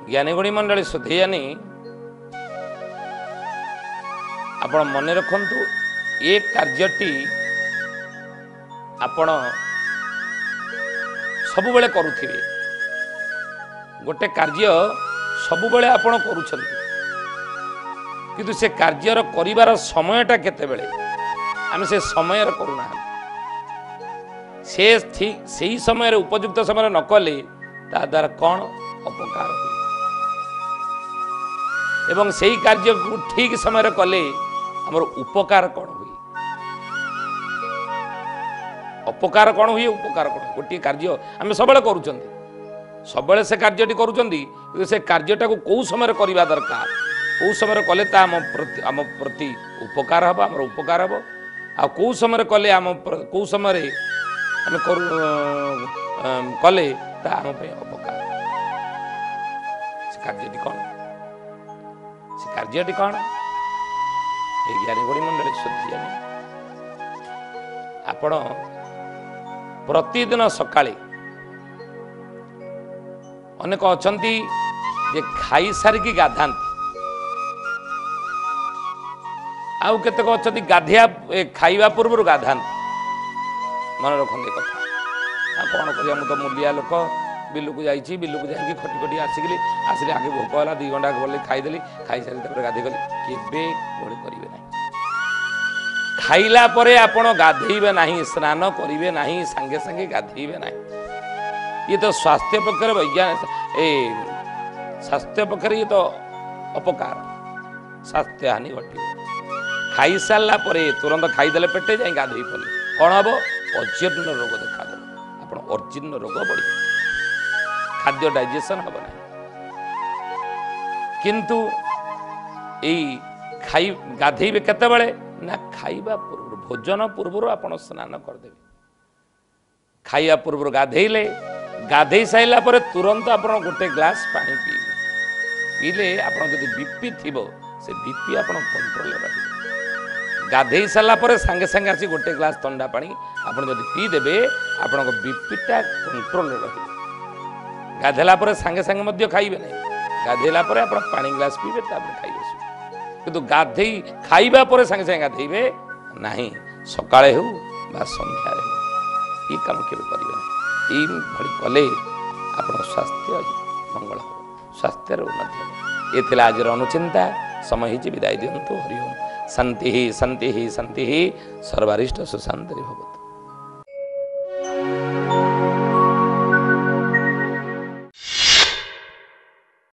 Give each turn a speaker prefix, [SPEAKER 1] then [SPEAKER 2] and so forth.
[SPEAKER 1] ज्ञानीगुणी मंडली सुधीयानी आपण मन रखु ये कार्यटी आपण सब बेले करुथिबे गोटे कार्य सब बेले आपण करूछंती किंतु से कार्यर करिवार समयटा केते बेले आमे से समय करूना से ठीक सही समय उपयुक्त समय न कले ता द्वारा कौन अपकार हुए एवं सही कार्य को ठीक समय कले हमर उपकार कौन हुए अपकार कौन हुए उपकार कौन गोटे कार्य आम सब करूँ सब से कार्यटी करूँ से कार्यटा को कौ समय करवा दरकार कौ समय कले आम प्रति उपकार हम आम उपकार हम आ कौ समय कले आम कौ समय आम कले आम अपकार से कार्यटी कौन से कार्यटी कौन ज्ञानीगुणी मंडली सुधियानी आपण प्रतिदिन सकाळे अनेक अछंती जे खाई सारिकी गाधांती आउ केतेक अछंती गाधिया खाइबा पूर्व गाधांती मन रखते कथा कौन करिया मु तो मूलिया लोक बिलू को जाइए बिलू को जाकि खटी खटी आसिकली आसिले आगे भोक होला 2 घंटा गले खाईदेली खाई सारी तक गाधे गली केबे गोड़े करेंगे ना खाइला परे आपण गाधेबे नहीं स्नान करेंगे नहीं सांगे सांगे गाधेबे नहीं ये तो स्वास्थ्य पक्षर वैज्ञान स्वास्थ्य पक्षर ये तो अपकार स्वास्थ्य हानि घटे खाई सारा तुरंत खाईदे पेटे जाए गाधे पड़े कौन हम अजीर्ण रोग देखा आप अजीर्ण रोग बढ़ खाद्य डाइजेशन हम ना किंतु खाई गाधेबे केतेबेले ना खाइबा पूर्व भोजन पूर्व आप स्नान करदे खाइबा पूर्व गाधेले गाधे साइला पर तुरंत आप गोटे ग्लास पानी पीबे पीले आप बीपी थी से बीपी आप कंट्रोल रखिए गाधे सारा पर सांगे सांगे आसी गोटे ग्लास ठंडा पानी आप पीदेवे आपण बीपीटा कंट्रोल रखिए गाधेला पर सांगे सांगे खाइबे नहीं गाधेला पर आप पानी ग्लास पीबे खाइबे किंतु गाधे खाइबा पर सांगे सांगे गाधेबे नहीं सकाळे हो बा संध्यारे हो ये काम केबे करिबे नहीं कले आप स्वास्थ्य मंगल हो स्वास्थ्य उन्नति ये थिला आज अनुचिंता समय ही विदाय दिंतु हरि ओम शांति शांति शांति सर्वारिष्ट सुशांति भवतु।